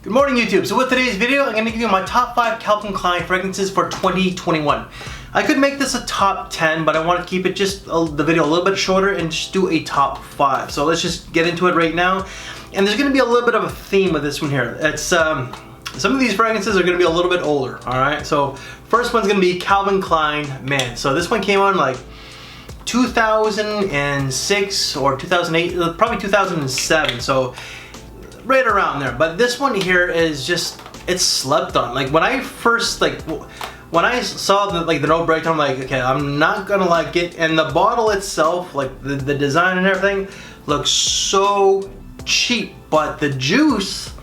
Good morning, YouTube. So with today's video, I'm going to give you my top 5 Calvin Klein fragrances for 2021. I could make this a top 10, but I want to keep it just the video a little bit shorter and just do a top 5. So let's just get into it right now. And there's going to be a little bit of a theme with this one here. It's some of these fragrances are going to be a little bit older. All right. So first one's going to be Calvin Klein Man. So this one came on like 2006 or 2008, probably 2007. So right around there. But this one here is just, it's slept on. Like when I first when I saw the note breakdown, I'm like, okay, I'm not gonna like it. And the bottle itself, like the design and everything, looks so cheap. But the juice,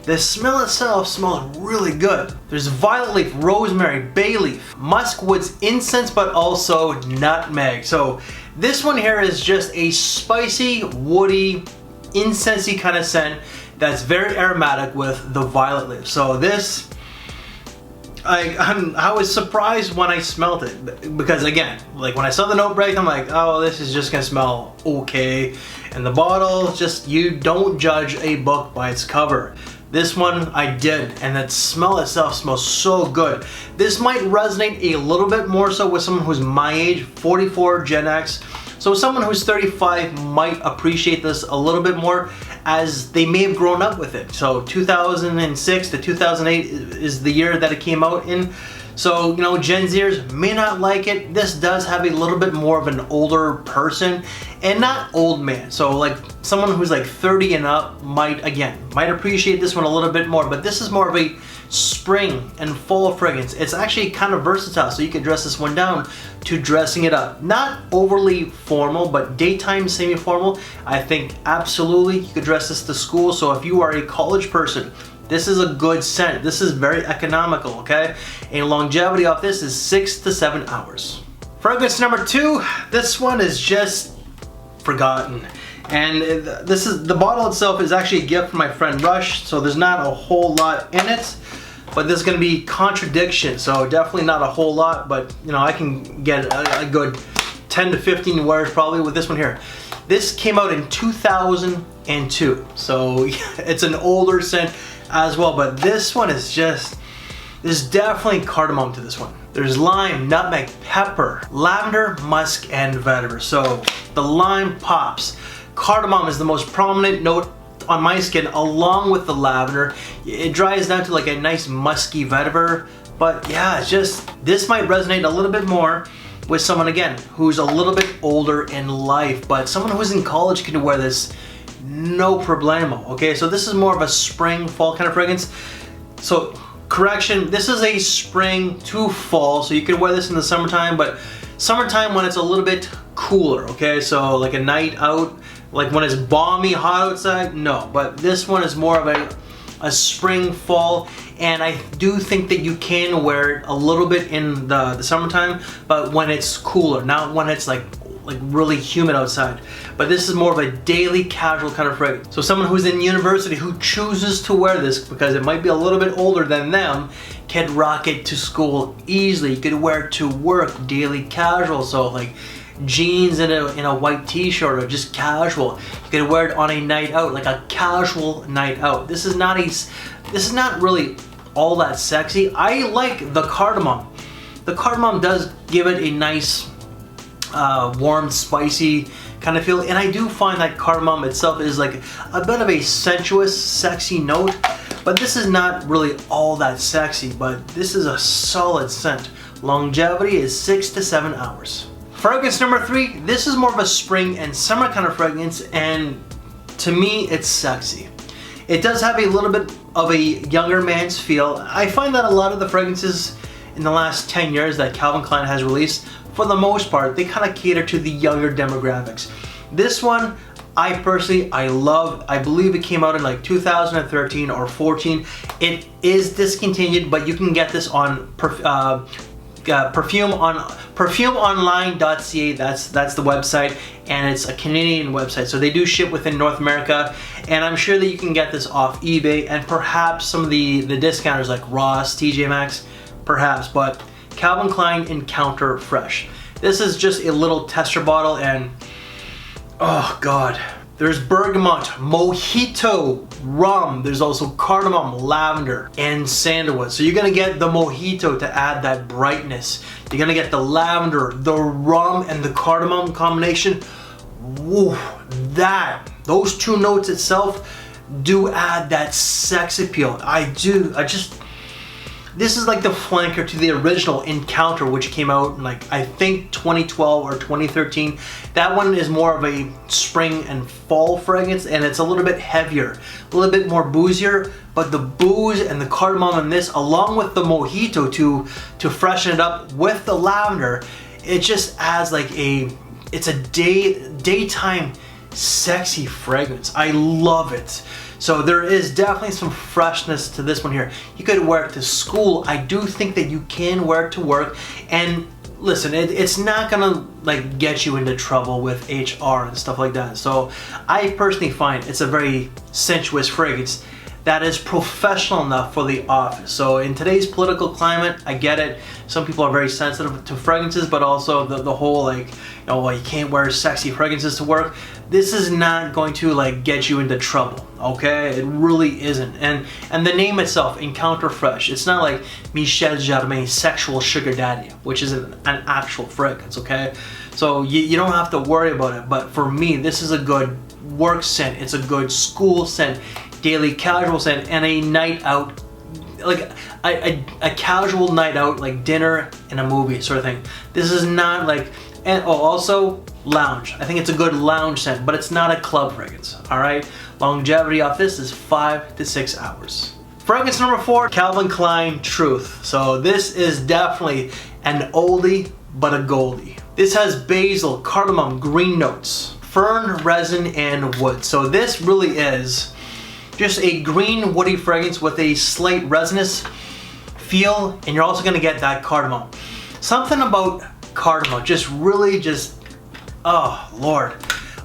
the smell itself smells really good. There's violet leaf, rosemary, bay leaf, muskwood's incense, but also nutmeg. So this one here is just a spicy, woody, incensey kind of scent that's very aromatic with the violet leaf. So this, I was surprised when I smelled it, because again, like when I saw the note break, I'm like, oh, this is just gonna smell okay. And the bottle, just, you don't judge a book by its cover. This one I did, and that smell itself smells so good. This might resonate a little bit more so with someone who's my age, 44, Gen X. So someone who's 35 might appreciate this a little bit more, as they may have grown up with it. So 2006 to 2008 is the year that it came out in. So, you know, Gen Zers may not like it. This does have a little bit more of an older person, and not old man. So like someone who's like 30 and up might appreciate this one a little bit more. But this is more of a spring and fall fragrance. It's actually kind of versatile, so you can dress this one down to dressing it up. Not overly formal, but daytime semi-formal. I think absolutely you could dress this to school. So if you are a college person, this is a good scent. This is very economical, okay? And longevity off this is 6 to 7 hours. Fragrance number 2, this one is just forgotten. And this is, the bottle itself is actually a gift from my friend Rush, so there's not a whole lot in it. But this is gonna be Contradiction, so definitely not a whole lot, but you know, I can get a good 10 to 15 wears probably with this one here. This came out in 2002, so it's an older scent as well, but this one is just, there's definitely cardamom to this one. There's lime, nutmeg, pepper, lavender, musk, and vetiver. So the lime pops. Cardamom is the most prominent note on my skin, along with the lavender. It dries down to like a nice musky vetiver, but yeah, it's just, this might resonate a little bit more with someone, again, who's a little bit older in life, but someone who's in college can wear this no problemo, okay? So this is more of a spring, fall kind of fragrance. So, correction, this is a spring to fall, so you can wear this in the summertime, but summertime when it's a little bit cooler, okay? So like a night out, like when it's balmy hot outside, no. But this one is more of a spring, fall, and I do think that you can wear it a little bit in the summertime, but when it's cooler, not when it's like really humid outside. But this is more of a daily casual kind of fragrance. So someone who's in university who chooses to wear this because it might be a little bit older than them can rock it to school easily. You could wear it to work, daily casual, so like jeans and a white t-shirt, or just casual. You could wear it on a night out, like a casual night out. This is not really all that sexy. I like the cardamom. The cardamom does give it a nice warm, spicy kind of feel, and I do find that cardamom itself is like a bit of a sensuous, sexy note, but this is not really all that sexy, but this is a solid scent. Longevity is 6 to 7 hours. Fragrance number 3, this is more of a spring and summer kind of fragrance, and to me, it's sexy. It does have a little bit of a younger man's feel. I find that a lot of the fragrances in the last 10 years that Calvin Klein has released, for the most part, they kind of cater to the younger demographics. This one, I love. I believe it came out in like 2013 or 14. It is discontinued, but you can get this on perfumeonline.ca. That's the website, and it's a Canadian website, so they do ship within North America, and I'm sure that you can get this off eBay and perhaps some of the discounters like Ross, TJ Maxx, perhaps, but Calvin Klein Encounter Fresh. This is just a little tester bottle, and oh god, There's bergamot, mojito, rum. There's also cardamom, lavender, and sandalwood. So you're gonna get the mojito to add that brightness. You're gonna get the lavender, the rum, and the cardamom combination. Woo, those two notes itself do add that sex appeal. This is like the flanker to the original Encounter, which came out in like, I think 2012 or 2013. That one is more of a spring and fall fragrance, and it's a little bit heavier, a little bit more boozier, but the booze and the cardamom in this, along with the mojito to freshen it up with the lavender, it just adds like it's a daytime sexy fragrance. I love it. So there is definitely some freshness to this one here. You could wear it to school. I do think that you can wear it to work. And listen, it's not gonna like get you into trouble with HR and stuff like that. So I personally find it's a very sensuous fragrance that is professional enough for the office. So in today's political climate, I get it. Some people are very sensitive to fragrances, but also the whole like, well, you can't wear sexy fragrances to work. This is not going to like get you into trouble, okay? It really isn't. And the name itself, Encounter Fresh, it's not like Michel Germain's Sexual Sugar Daddy, which is an actual fragrance, okay? So you don't have to worry about it. But for me, this is a good work scent. It's a good school scent, daily casual scent, and a night out, like a casual night out, like dinner and a movie sort of thing. This is not like, and also lounge. I think it's a good lounge scent, but it's not a club fragrance, all right? Longevity off this is 5 to 6 hours. Fragrance number 4, Calvin Klein Truth. So this is definitely an oldie, but a goldie. This has basil, cardamom, green notes, fern, resin, and wood. So this really is just a green woody fragrance with a slight resinous feel, and you're also gonna get that cardamom. Something about cardamom oh Lord.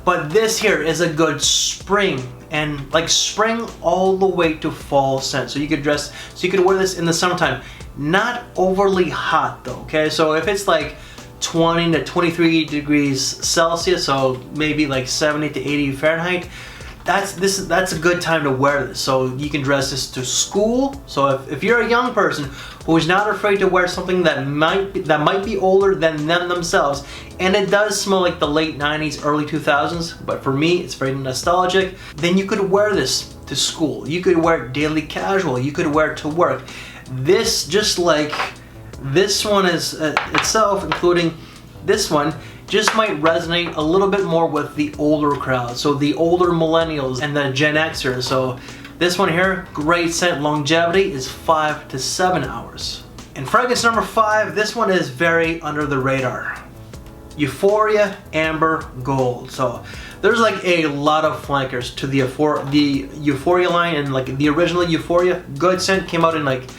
But this here is a good spring, and like spring all the way to fall scent. So you could wear this in the summertime. Not overly hot though, okay? So if it's like 20 to 23 degrees Celsius, so maybe like 70 to 80 Fahrenheit, that's a good time to wear this. So you can dress this to school. So if you're a young person who is not afraid to wear something that might be older than them themselves, and it does smell like the late 90s, early 2000s, but for me it's very nostalgic, then you could wear this to school. You could wear it daily casual. You could wear it to work. This, just like this one is itself, including this one, just might resonate a little bit more with the older crowd. So the older millennials and the Gen Xers. So this one here, great scent. Longevity is 5 to 7 hours. And fragrance number 5, this one is very under the radar. Euphoria Amber Gold. So there's like a lot of flankers to the Euphoria line, and like the original Euphoria, good scent, came out in like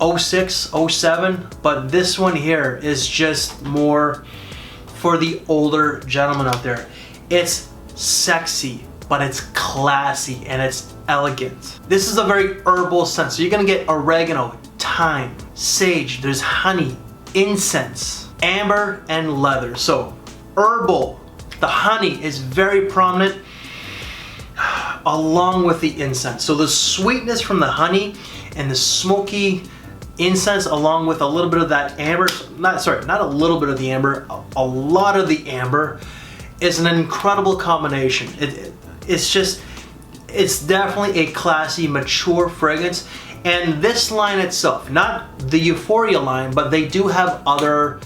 06, 07, but this one here is just more for the older gentleman out there. It's sexy, but it's classy and it's elegant. This is a very herbal scent, so you're gonna get oregano, thyme, sage, there's honey, incense, amber, and leather. So herbal. The honey is very prominent along with the incense. So the sweetness from the honey and the smoky incense, along with a little bit of that amber, not a little bit of the amber, a lot of the amber, is an incredible combination. It's definitely a classy, mature fragrance. And this line itself, not the Euphoria line, but they do have other,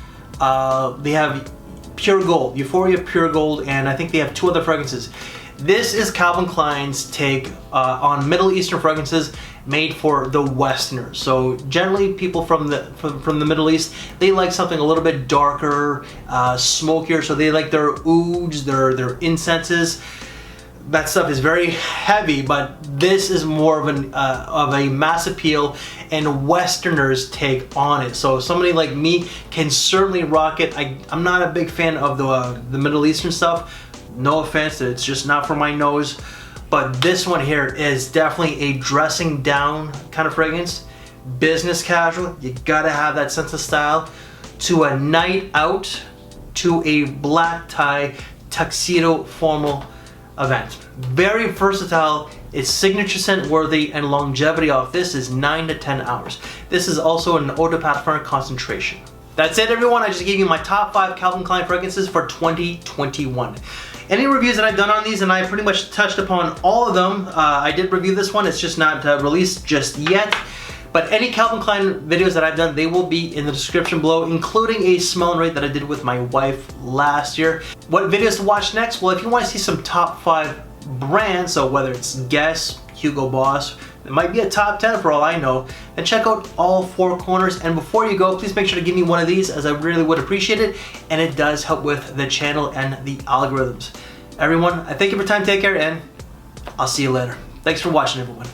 they have Pure Gold, Euphoria Pure Gold, and I think they have 2 other fragrances. This is Calvin Klein's take on Middle Eastern fragrances made for the Westerners. So generally people from the Middle East, they like something a little bit darker, smokier, so they like their ouds, their incenses. That stuff is very heavy, but this is more of a mass appeal and Westerners take on it. So somebody like me can certainly rock it. I'm not a big fan of the Middle Eastern stuff. No offense, it's just not for my nose. But this one here is definitely a dressing down kind of fragrance. Business casual, you gotta have that sense of style. To a night out, to a black tie, tuxedo formal event. Very versatile, it's signature scent worthy, and longevity of this is 9 to 10 hours. This is also an eau de parfum concentration. That's it everyone, I just gave you my top 5 Calvin Klein fragrances for 2021. Any reviews that I've done on these, and I pretty much touched upon all of them. I did review this one, it's just not released just yet. But any Calvin Klein videos that I've done, they will be in the description below, including a smell and rate that I did with my wife last year. What videos to watch next? Well, if you want to see some top 5 brands, so whether it's Guess, Hugo Boss, it might be a top 10 for all I know, then check out all 4 corners. And before you go, please make sure to give me one of these, as I really would appreciate it, and it does help with the channel and the algorithms. Everyone, I thank you for your time, take care, and I'll see you later. Thanks for watching, everyone.